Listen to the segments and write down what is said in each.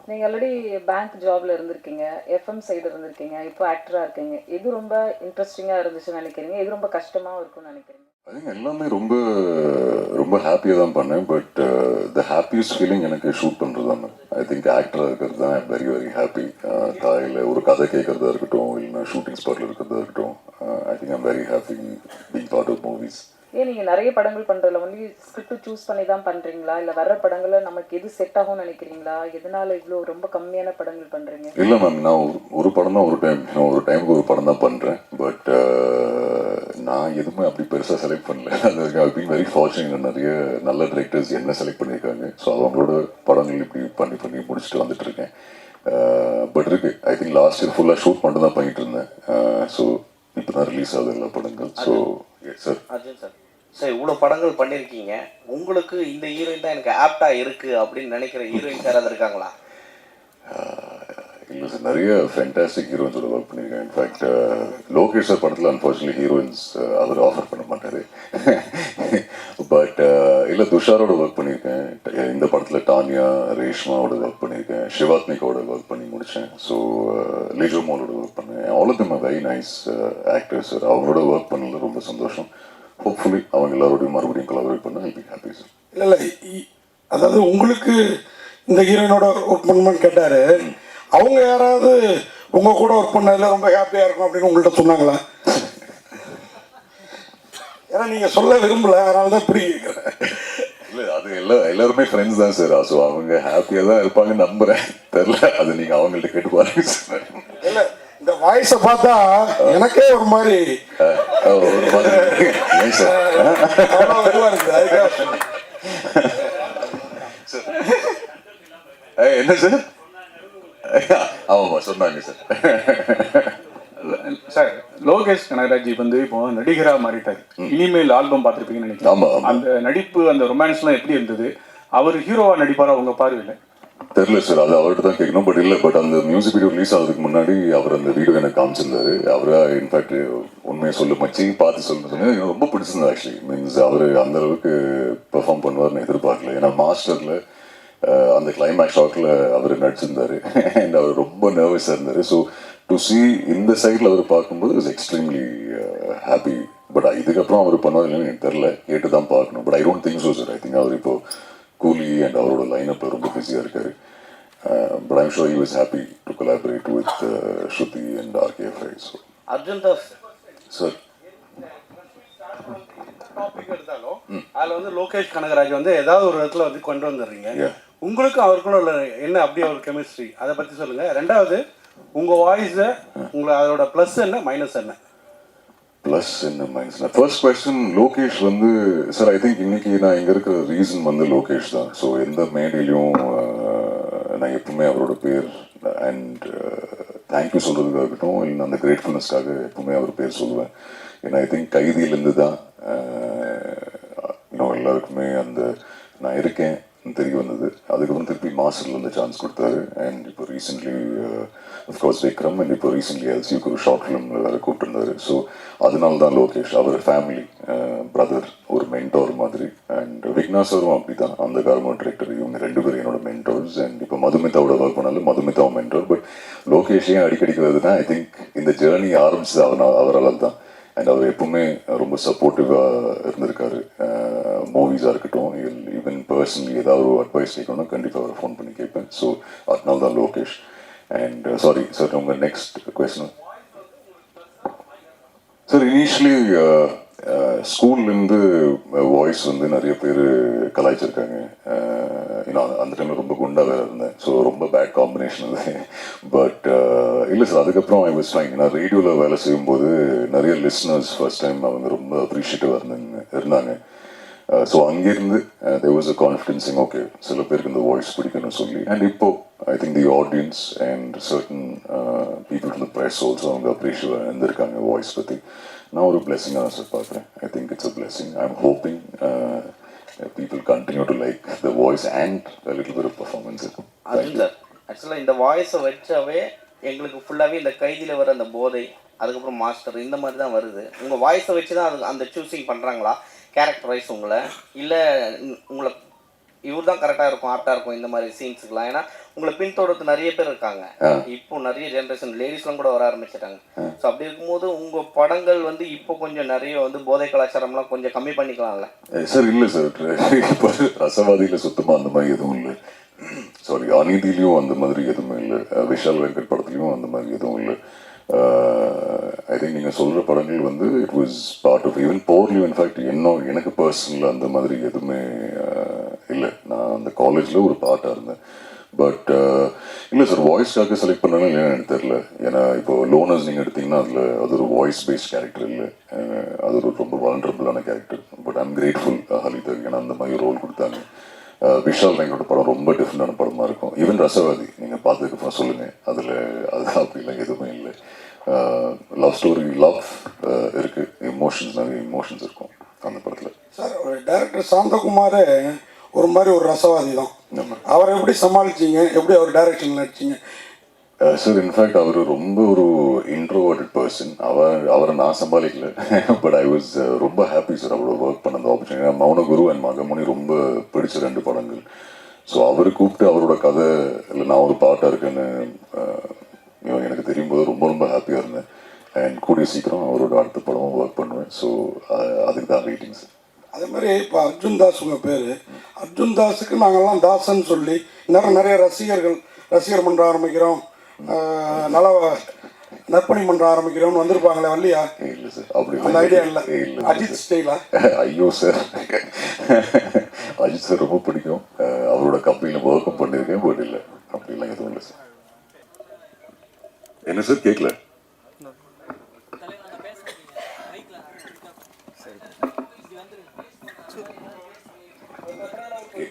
நீங்கள் already bank ஜாப்ல இருந்திருக்கீங்க, எஃப்எம் சைடு இருந்திருக்கீங்க, இப்போ ஆக்டராக இருக்கீங்க. எது ரொம்ப இன்ட்ரெஸ்டிங்காக இருந்துச்சுன்னு நினைக்கிறீங்க? எது ரொம்ப கஷ்டமாகவும் இருக்கும்னு நினைக்கிறீங்க? எல்லாமே ரொம்ப ரொம்ப ஹாப்பியாக தான் பண்ணேன். பட் த ஹாப்பியஸ்ட் ஃபீலிங் எனக்கு ஷூட் பண்ணுறது தான். ஐ திங்க் ஆக்டராக இருக்கிறது தான் வெரி வெரி ஹாப்பி. தாயில் ஒரு கதை கேட்குறதா இருக்கட்டும், இல்லைன்னா ஷூட்டிங் ஸ்பாட்டில் இருக்கிறதா இருக்கட்டும், I think I'm very happy being part of movies. ஏன் நீங்கள் நிறைய படங்கள் பண்ணுறதுல வந்து ஸ்கிரிப்ட் சூஸ் பண்ணி தான் பண்ணுறீங்களா, இல்லை வர்ற படங்களை நமக்கு எது செட் ஆகும்னு நினைக்கிறீங்களா? எதனால இவ்வளோ ரொம்ப கம்மியான படங்கள் பண்ணுறீங்க? இல்லை மேம், நான் ஒரு படம் தான் ஒரு டைமுக்கு ஒரு படம் தான் பண்ணுறேன். பட் நான் எதுவுமே அப்படி பெருசாக செலக்ட் பண்ணல. அது ஐ பீன் வெரி ஃபார்ச்சுனேட். நிறைய நல்ல டிரெக்டர்ஸ் என்ன செலக்ட் பண்ணியிருக்காங்க. ஸோ அவங்களோட படங்கள் இப்படி பண்ணி முடிச்சுட்டு வந்துட்டு இருக்கேன். பட் இருக்கு, ஐ திங்க் லாஸ்ட் இயர் ஃபுல்லாக ஷூட் மட்டும் தான் பண்ணிட்டு இருந்தேன். ஸோ இப்போ தான் ரிலீஸ் ஆகுது எல்லா படங்கள். So sir Arjun sir, sir இவ்வளோ படங்கள் பண்ணியிருக்கீங்க, உங்களுக்கு இந்த ஹீரோயின் தான் எனக்கு ஆப்டாக இருக்குது அப்படின்னு நினைக்கிற ஹீரோயின்ஸ் யாராவது இருக்காங்களா? இல்லை சார், நிறைய ஃபேண்டாஸ்டிக் ஹீரோயின்ஸோட ஒர்க் பண்ணியிருக்கேன். இன்ஃபேக்ட் லோகேஷ் சார் படத்தில் அன்ஃபார்ச்சுனேட்லி ஹீரோயின்ஸ் அவர் ஆஃபர் பண்ண மாட்டார். பட் இல்லை, துஷாரோட ஒர்க் பண்ணியிருக்கேன். இந்த படத்தில் டானியா, ரேஷ்மாவோட ஒர்க் பண்ணியிருக்கேன். சிவாத்மிகாவோட ஒர்க் பண்ணி முடித்தேன். ஸோ லிஜோமோலோட ஒர்க் பண்ணேன். All of them are very nice actors sir. அவங்களோட ஒர்க் பண்ணல ரொம்ப சந்தோஷம். ஹோப்ஃபுல்லி அவங்க எல்லாரோடையும் மறுபடியும் கொலாபரேட் பண்ண ஐ பி ஹாப்பி சார். இல்லை, அதாவது உங்களுக்கு இந்த ஹீரோயினோட ஒர்க் பண்ணணும்னு கேட்டார். அவங்க யாராவது உங்கள் கூட ஒர்க் பண்ணதில் ரொம்ப ஹாப்பியாக இருக்கும் அப்படின்னு உங்கள்கிட்ட சொன்னாங்களா? ஏன்னா நீங்கள் சொல்ல விரும்பலை, அதனால தான் இப்படி கேட்குறேன். இல்லை, அது எல்லாருமே ஃப்ரெண்ட்ஸ் தான் சார். ஸோ அவங்க ஹாப்பியாக தான் இருப்பாங்கன்னு நம்புகிறேன். தெரில, அது நீங்கள் அவங்கள்ட்ட கேட்டு பாருங்க சார். இல்லை, இந்த வாய்ஸை பார்த்தா எனக்கே ஒரு மாதிரி ஏன் சார் இருக்குது. அதுக்காக என்ன சார்? ஆமாம் சொன்னாங்க சார். சார், லோகேஷ் கனகராஜ் வந்து இப்போ நடிகரா மாறிட்டாரு. இனிமேல் ஆல்பம் பார்த்துருப்பீங்கன்னு நினைக்கிறேன். அந்த நடிப்பு, அந்த ரொமான்ஸ்லாம் எப்படி இருந்தது? அவர் ஹீரோவா நடிப்பாரா உங்க பார்வையில்? தெரியல சார், அது அவர்கிட்ட தான் கேட்கணும். பட் இல்லை, பட் அந்த மியூசிக் வீடியோ ரிலீஸ் ஆகிறதுக்கு முன்னாடி அவர் அந்த வீடியோ எனக்கு காமிச்சிருந்தாரு. அவரா இன்ஃபேக்ட் உண்மையை சொல்லு மச்சி பார்த்து சொல்லுன்னு சொன்னேன். எனக்கு ரொம்ப பிடிச்சிருந்தது ஆக்சுவலி. மீன்ஸ் அவர் அந்த அளவுக்கு பெர்ஃபார்ம் பண்ணுவார்னு எதிர்பார்க்கல. ஏன்னா மாஸ்டரில் அந்த கிளைமேக்ஸ் ஷாட்டில் அவர் நடிச்சிருந்தாரு. அண்ட் அவர் ரொம்ப நர்வஸாக இருந்தார். ஸோ டு சி இந்த சைடில் அவர் பார்க்கும்போது இஸ் எக்ஸ்ட்ரீம்லி ஹாப்பி. பட் இதுக்கப்புறம் அவர் பண்ணுவார் இல்லைன்னு எனக்கு தெரில, கேட்டு தான் பார்க்கணும். But I don't think so sir. I think அவர் இப்போ கூலி அண்ட் அவரோட லைனப்பில் ரொம்ப பிஸியாக இருக்கார். But I'm sure he was happy to collaborate with Shruti and RKFI. So Arjun Das sir, topic எடுத்தாலும் அதில் வந்து லோகேஷ் கனகராஜ் வந்து ஏதாவது ஒரு இடத்துல வந்து கொண்டு வந்துடுறீங்க. உங்களுக்கும் அவருக்குள்ள உள்ள என்ன அப்படி ஒரு கெமிஸ்ட்ரி, அதை பற்றி சொல்லுங்கள். ரெண்டாவது, உங்கள் வாய்ஸை அதோட ப்ளஸ் என்ன, மைனஸ் என்ன? ப்ளஸ் என்ன மைனஸ்? ஃபர்ஸ்ட் கொஸ்டின், லோகேஷ் வந்து சார் ஐ திங்க் இன்னைக்கு நான் இங்கே இருக்கிற ரீசன் வந்து லோகேஷ் தான். ஸோ எந்த மேடையிலையும் நான் எப்பவுமே அவரோட பேர் அண்ட் தேங்க்யூ சொல்கிறதுக்காக இருக்கட்டும், இல்லை அந்த கிரேட்ஃபுல்னஸ்க்காக எப்பவுமே அவர் பேர் சொல்லுவேன். ஏன்னா ஐ திங்க் கைதியிலேருந்து தான் இன்னும் எல்லாருக்குமே அந்த நான் இருக்கேன் தெரிய வந்தது. அதுக்கப்புறம் திருப்பி மாஸ்டர்ல இருந்து சான்ஸ் கொடுத்தாரு. அண்ட் இப்போ ரீசென்ட்லி அஃப்கோர்ஸ் விக்ரம், அண்ட் இப்போ ரீசென்ட்லி எல்சிக்கு ஒரு ஷார்ட் ஃபிலிமில் வேறு கூப்பிட்டுருந்தாரு. ஸோ அதனால தான் லோகேஷ் அவர் ஃபேமிலி பிரதர், ஒரு மென்டோர் மாதிரி. அண்ட் விக்னாசரும் அப்படி தான், அந்த கார்மெண்ட் டிரெக்டர். இவங்க ரெண்டு பேரும் என்னோட மென்டோர்ஸ். அண்ட் இப்போ மதுமிதாவோட ஒர்க் பண்ணாலும் மதுமிதாவும் மென்டோர். பட் லோகேஷையும் அடிக்கடிக்கிறதுனா ஐ திங்க் இந்த ஜேர்னி ஆரம்பிச்சது அவரால் தான். அண்ட் அவர் எப்பவுமே ரொம்ப சப்போர்ட்டிவாக இருந்திருக்காரு. மூவிஸாக இருக்கட்டும், ஈவன் பர்சனலி ஏதாவது ஒரு அட்வைஸ் கேட்கணும்னா கண்டிப்பாக அவரை ஃபோன் பண்ணி கேட்பேன். ஸோ அதனால தான் லோகேஷ். அண்ட் சாரி சார், உங்கள் நெக்ஸ்ட் கொஸ்டின் சார். இனிஷியலி ஸ்கூல்லேருந்து வாய்ஸ் வந்து நிறைய பேர் கலாய்ச்சிருக்காங்க. அந்த டைமில் ரொம்ப குண்டா வேறு இருந்தேன். ஸோ ரொம்ப பேட் காம்பினேஷன் அது. பட் இல்லை சார், அதுக்கப்புறம் ஐ வாஸ் ஃபைன். நான் ரேடியோவில் வேலை செய்யும்போது நிறைய லிஸ்னர்ஸ் ஃபர்ஸ்ட் டைம் அவங்க ரொம்ப அப்ரிஷியேட்டிவாக இருந்தாங்க. ஸோ அங்கேருந்து தேர் வாஸ் அ கான்ஃபிடென்ஸிங், ஓகே சில பேருக்கு இந்த வாய்ஸ் பிடிக்கணும்னு சொல்லி. அண்ட் இப்போ I think the audience and certain people from the press also அவங்க அப்ரிஷியேட்டிவாக இருந்திருக்காங்க வாய்ஸ் பற்றி. நான் ஒரு பிளெஸிங்காக தான் சார் பார்க்குறேன். I think it's a blessing. I am hoping people continue to like the voice and a little bit of performance. அதுல ஆக்சுவலாக இந்த வாய்ஸை வச்சாவே எங்களுக்கு ஃபுல்லாகவே இந்த கைதியில் வர அந்த போதை, அதுக்கப்புறம் மாஸ்டர், இந்த மாதிரி தான் வருது. உங்கள் வாய்ஸை வச்சு தான் அது அந்த சூஸிங் பண்ணுறாங்களா கேரக்டர் வைஸ் உங்களை, இல்லை உங்களை இவர் தான் கரெக்டாக இருக்கும், ஆப்டாக இருக்கும் இந்த மாதிரி சீன்ஸுக்குலாம்? ஏன்னா உங்களை பின்தொடர்ந்து நிறைய பேர் இருக்காங்க, இப்போ நிறைய ஜென்ரேஷன் லேடிஸ்லாம் கூட வர ஆரம்பிச்சிட்டாங்க. ஸோ அப்படி இருக்கும்போது உங்கள் படங்கள் வந்து இப்போ கொஞ்சம் நிறைய வந்து போதை கலாச்சாரம்லாம் கொஞ்சம் கம்மி பண்ணிக்கலாம்ல சார்? இல்லை சார், இப்போ ரசவாதியில் சுத்தமாக அந்த மாதிரி எதுவும் இல்லை. சாரி, அநீதியிலையும் அந்த மாதிரி எதுவுமே இல்லை. விஷால் வெங்கட் படத்துலையும் அந்த மாதிரி எதுவும் இல்லை. ஐ திங்க் நீங்கள் சொல்கிற படங்கள் வந்து it was part of even போர்லியும். இன்ஃபேக்ட் எனக்கு பர்சனலாக அந்த மாதிரி எதுவுமே இல்லை. நான் அந்த காலேஜில் ஒரு பார்ட்டாக இருந்தேன். பட் இல்லை சார், வாய்ஸ்க்காக செலக்ட் பண்ணாலும் இல்லைன்னு எனக்கு தெரில. ஏன்னா இப்போ லோனர்ஸ் நீங்கள் எடுத்திங்கன்னா அது ஒரு வாய்ஸ் பேஸ்ட் கேரக்டர் இல்லை, அது ஒரு ரொம்ப வல்னரபிளான கேரக்டர். பட் ஐம் கிரேட்ஃபுல் ஹலிதர், ஏன்னா அந்த மாதிரி ரோல் கொடுத்தாங்க. விஷால் வெங்கடோட படம் ரொம்ப டிஃப்ரெண்டான படமாக இருக்கும். ஈவன் ரசவாதி நீங்கள் பார்த்ததுக்கப்புறம் சொல்லுங்கள், அதில் அது அப்படிலாம் எதுவுமே இல்லை. லவ் ஸ்டோரி, லவ் இருக்குது, நிறைய இமோஷன்ஸ் இருக்கும் அந்த படத்தில். சார், ஒரு டைரக்டர் சாந்தகுமாரே ஒரு மாதிரி ஒரு ரசவாதி தான். அவரை எப்படி சமாளிச்சிங்க? எப்படி அவர் டைரக்ஷன் நடிச்சிங்க? சார், இன்ஃபேக்ட் அவர் ரொம்ப ஒரு இன்ட்ரோவர்டட் பர்சன். அவரை நான் சமாளிக்கல. பட் ஐ வாஸ் ரொம்ப ஹாப்பி சார் அவரோட ஒர்க் பண்ண அந்த ஆப்பர்ச்சுனிட்டி. மௌனகுரு அண்ட் மகமுனி ரொம்ப பிடிச்ச 2 படங்கள். ஸோ அவர் கூப்பிட்டு அவரோட கதை இல்லை நான் ஒரு பாட்டாக இருக்கேன்னு எனக்கு தெரியும் போது ரொம்ப ரொம்ப ஹாப்பியாக இருந்தேன். அண்ட் கூடிய சீக்கிரம் அவரோட அடுத்த படமும் ஒர்க் பண்ணுவேன். ஸோ அதுக்கு தான் வெயிட்டிங் சார். அதே மாதிரி இப்போ அர்ஜுன் தாஸ் உங்கள் பேர். அர்ஜுன் தாஸுக்கு நாங்கள்லாம் தாசன்னு சொல்லி நிறைய ரசிகர் மன்ற ஆரம்பிக்கிறோம், நற்பணி மன்ற ஆரம்பிக்கிறோம்னு வந்திருப்பாங்களே, வரலையா? இல்லை சார், அப்படி அந்த ஐடியா இல்லை. அஜித் ஸ்டைலா? ஐயோ சார், அஜித் சார் ரொம்ப பிடிக்கும். அவரோட கம்பெனியில் ஒர்க்கும் பண்ணியிருக்கேன். பட் இல்லை, அப்படிலாம் எதுவும் இல்லை சார். என்ன சார் கேட்கல?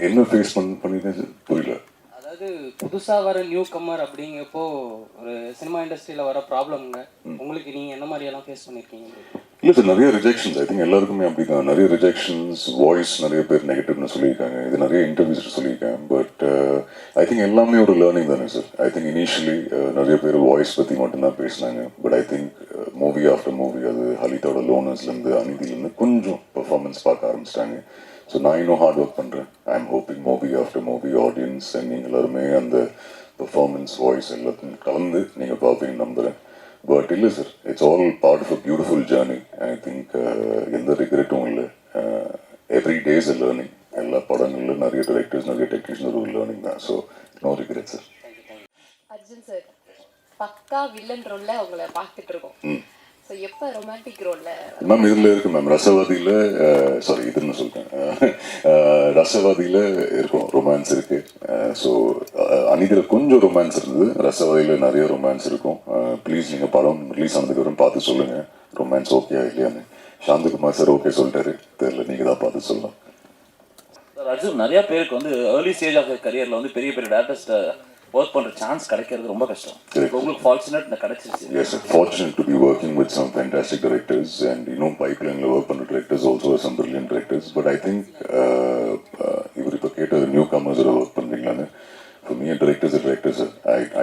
என்ன ஃபேஸ் பண்ணிருக்கேன் சார்? புரியல. அதாவது புதுசாக வர நியூ கம்மர் அப்படிங்கப்போ ஒரு சினிமா இண்டஸ்ட்ரியில் வர ப்ராப்ளம்ங்க உங்களுக்கு நீங்கள் என்ன மாதிரியெல்லாம் ஃபேஸ் பண்ணியிருக்கீங்க? இல்லை சார், நிறைய ரிஜெக்ஷன்ஸ். ஐ திங்க் எல்லாருக்குமே அப்படி தான். நிறைய ரிஜெக்ஷன்ஸ், வாய்ஸ் நிறைய பேர் நெகட்டிவ்னு சொல்லியிருக்காங்க. இது நிறைய இன்டர்வியூஸ் சொல்லியிருக்கேன். பட் ஐ திங்க் எல்லாமே ஒரு லேர்னிங் தானே சார். ஐ திங்க் இனிஷியலி நிறைய பேர் வாய்ஸ் பற்றி மட்டும்தான் பேசினாங்க. But I think movie after movie, அது ஹலிதோட லோனர்ஸ்லேருந்து அநீதியிலேருந்து கொஞ்சம் பெர்ஃபார்மன்ஸ் பார்க்க ஆரம்பிச்சிட்டாங்க. ஸோ நான் இன்னும் ஹார்ட் ஒர்க் பண்ணுறேன். I am hoping movie after movie audience and நீங்கள் எல்லாருமே அந்த பெர்ஃபார்மன்ஸ், வாய்ஸ் எல்லாத்தையும் கலந்து நீங்கள் பார்ப்பீங்கன்னு நம்புகிறேன். பட் இல்லை sir, it's all part of a beautiful journey. I think எந்த ரிக்ரெட்டும் இல்லை. Every day's a learning. எல்லா படங்களிலும் நிறைய டைரக்டர்ஸ், நிறைய டெக்னீஷியன் ஒரு லேர்னிங் தான். So no regret sir. Arjun sir பக்கா வில்லன் ரோல்ல அவங்கள பார்த்துட்டு இருக்கோம். ஸோ எப்போ ரொமான்டிக் ரோல்ல? மேம் இதில் இருக்கு மேம். ரசவாதியில், சாரி இதுன்னு சொல்லிட்டேன், ரசவாதியில் இருக்கும், ரொமான்ஸ் இருக்கு. ஸோ அநீதியில் கொஞ்சம் ரொமான்ஸ் இருந்தது, ரசவாதியில் நிறைய ரொமான்ஸ் இருக்கும். ப்ளீஸ் நீங்கள் படம் ரிலீஸ் ஆனதுக்கப்புறம் பார்த்து சொல்லுங்கள் ரொமான்ஸ் ஓகே இல்லையான்னு. சாந்தகுமார் சார் ஓகே சொல்லிட்டாரு, தெரியல, நீங்கள் தான் பார்த்து சொல்லலாம். சார், அர்ஜுன் நிறைய பேருக்கு வந்து ஏர்லி ஸ்டேஜ் ஆஃப் கரியரில் வந்து பெரிய பெரிய டேரக்டர்ஸ்ட்டை ஒர்க் பண்ணுற சான்ஸ் கிடைக்கிறது ரொம்ப கஷ்டம். உங்களுக்கு ஃபார்ச்சுனேட் கிடைச்சிருச்சு. Yes, sir. Fortunate to be working with some fantastic directors, and pipeline work on the directors also are some brilliant directors. But I think இவர் இப்போ கேட்ட newcomers work பண்ணுறீங்களான்னு. For me, directors are directors.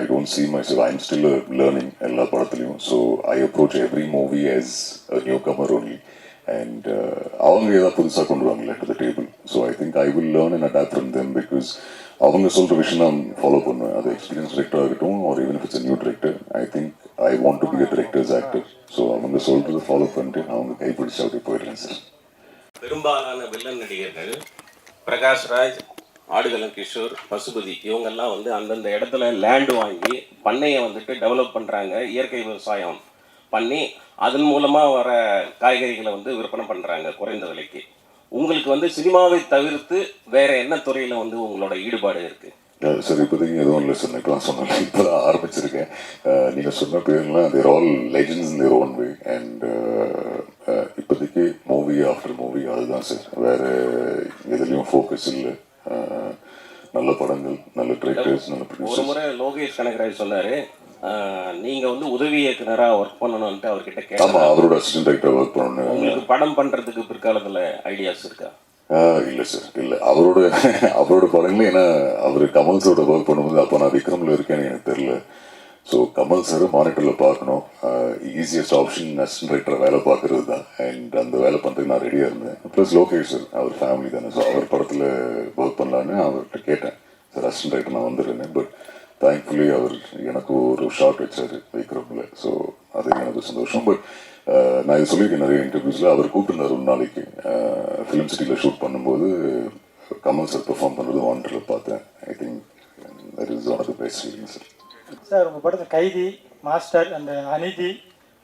I don't see myself. I'm still learning எல்லா படத்துலையும். So I approach every movie as a newcomer only. And அவங்க ஏதாவது புதுசாக கொண்டு வாங்கல to the table. So I think I will learn and adapt from them because அவங்க சொல்கிற விஷயம் நான் ஃபாலோ பண்ணுவேன். அது எக்ஸ்பீரியன்ஸ் டிரெக்டராக இருக்கட்டும், R even if it's a new director. I think I want to be a directors actor. So அவங்க சொல்கிறத follow பண்ணிட்டு அவங்க கைப்பிடிச்சு அப்படி போயிடுறேன் சார். பெரும்பாலான வில்லன் நடிகர்கள் பிரகாஷ்ராஜ், ஆடுகளம் கிஷோர், பசுபதி இவங்கெல்லாம் வந்து அந்தந்த இடத்துல லேண்டு வாங்கி பண்ணையை வந்துட்டு டெவலப் பண்ணுறாங்க, இயற்கை விவசாயம் பண்ணி அதன் மூலமாக வர காய்கறிகளை வந்து விற்பனை பண்ணுறாங்க குறைந்த விலைக்கு. உங்களுக்கு வந்து சினிமாவை தவிர்த்து வேற என்ன துறையில் வந்து உங்களோட ஈடுபாடு இருக்குது? சார் இப்போதைக்கு எதுவும் இல்லை சார். இப்போலாம் சொன்னாங்க, இப்போ தான் ஆரம்பிச்சிருக்கேன். நீங்கள் சொன்ன பேர்லாம் they're all legends in their own way. And இப்போதைக்கு மூவி ஆஃப்டர் மூவி அதுதான் சார். வேறு எதுலேயும் ஃபோக்கஸ் இல்லை. நல்ல படங்கள், நல்ல டிரெக்டர்ஸ், நல்ல ப்ரொடியூசர்ஸ். ஒரு முறை லோகேஷ் கனகராஜ் சொன்னார், நீங்கள் வந்து உதவி இயக்குனராக ஒர்க் பண்ணணும்ட்டு அவர்கிட்ட கேட்டால். ஆமாம், அவரோட அசிஸ்டன்ட் டைரக்டர் ஒர்க் பண்ணணும். உங்களுக்கு படம் பண்ணுறதுக்கு பிற்காலத்தில் ஐடியாஸ் இருக்கா? இல்லை சார், இல்லை. அவரோட படங்களே, ஏன்னா அவர் கமல்ஸோட ஒர்க் பண்ணும்போது அப்போ நான் விக்ரமில் இருக்கேன்னு எனக்கு தெரில. ஸோ கமல் சார் மானிட்டரில் பார்க்கணும், ஈஸியஸ்ட் ஆப்ஷன் அசிஸ்டன்ட் ரைட்டரை வேலை பார்க்குறது தான். அண்ட் அந்த வேலை பண்ணுறதுக்கு நான் ரெடியாக இருந்தேன். ப்ளஸ் லோகேஷ் சார் அவர் ஃபேமிலி தானே, ஸோ அவர் படத்தில் ஒர்க் பண்ணலான்னு அவர்கிட்ட கேட்டேன். சார் அசிஸ்டன்ட் ரைட்டர் நான் வந்துடுறேன். பட் தேங்க்ஃபுல்லி அவர் எனக்கு ஒரு ஷார்ட் வச்சார் வைக்கிறவங்கள. ஸோ அது எனக்கு சந்தோஷம். பட் நான் இது சொல்லியிருக்கேன் நிறைய இன்டர்வியூஸில். அவர் கூப்பிட்டுருந்தார் ஒரு நாளைக்கு ஃபிலிம் சிட்டியில் ஷூட் பண்ணும்போது கமல் சார் பெர்ஃபார்ம் பண்ணுறது மானிட்டரில் பார்த்தேன். I think that is one of the best feelings sir. Sir உங்கள் படத்தில் கைதி, மாஸ்டர், அந்த அநீதி,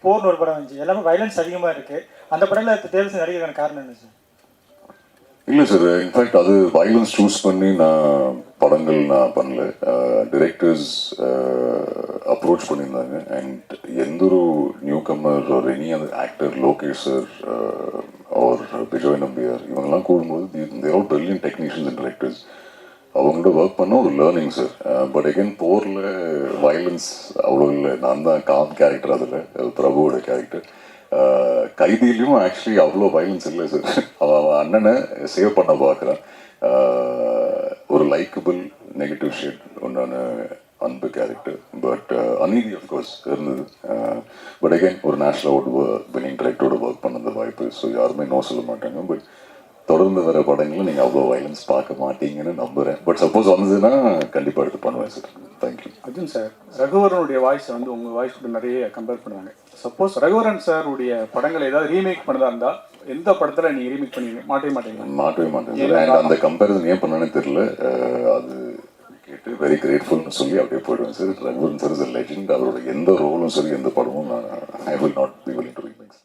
போர்னு ஒரு படம் வந்துச்சு. எல்லாமே வைலன்ஸ் அதிகமாக இருக்குது. அந்த படத்தில் தேர்வு செய்ய நடிக்கிறதுக்கான காரணம் என்ன சார்? இல்லை சார், இன்ஃபேக்ட் அது வயலன்ஸ் சூஸ் பண்ணி நான் படங்கள் நான் பண்ணல. டிரெக்டர்ஸ் அப்ரோச் பண்ணியிருந்தாங்க. அண்ட் எந்த ஒரு நியூ கம்மர் ஒரு எனி அந்த actor Lokesh sir or Vijay Nambiar இவங்கெல்லாம் கூடும்போது they're all brilliant technicians and directors. அவங்கள்ட்ட ஒர்க் பண்ண ஒரு லேர்னிங் சார். பட் அகெயின் போரில் வயலன்ஸ் அவ்வளோ இல்லை. நான் தான் காம் கேரக்டர், அதில் பிரபுவோட கேரக்டர். கைதியிலையும் ஆக்சுவலி அவ்வளோ வயலன்ஸ் இல்லை சார். அவன் அண்ணனை சேவ் பண்ண பார்க்குறான். ஒரு லைக்கபிள் நெகட்டிவ் ஷேட் உண்டான அன்பு கேரக்டர். பட் அநீதி அஃப்கோர்ஸ் இருந்தது. பட் அகெயின் ஒரு நேஷனல் அவார்டு வின்னிங் டைரக்டரோட ஒர்க் பண்ண அந்த வாய்ப்பு. ஸோ யாருமே நோ சொல்ல மாட்டாங்க. பட் தொடர்ந்து வர படங்களில் நீங்கள் அவ்வளோ வயலன்ஸ் பார்க்க மாட்டீங்கன்னு நம்புகிறேன். பட் சப்போஸ் வந்ததுன்னா கண்டிப்பாக எடுத்து பண்ணுவேன் சார். தேங்க்யூ. அர்ஜுன் சார், ரகுவரனுடைய வாய்ஸை வந்து உங்கள் வாய்ஸ் கூட நிறைய கம்பேர் பண்ணுவாங்க. சப்போஸ் ரகுவரன் சாருடைய படங்களை ஏதாவது ரீமேக் பண்ணதா இருந்தால் எந்த படத்தில் நீங்கள் ரீமேக் பண்ணி மாட்டவே மாட்டேன் சார். அந்த கம்பேரிசன் ஏன் பண்ணானே தெரியல. அது கேட்டு வெரி கிரேட்ஃபுல்னு சொல்லி அப்படியே போயிடுவேன் sir. Raghuvaran sir is a legend. அவரோட எந்த ரோலும் சரி எந்த படமும் I will not be willing to remake.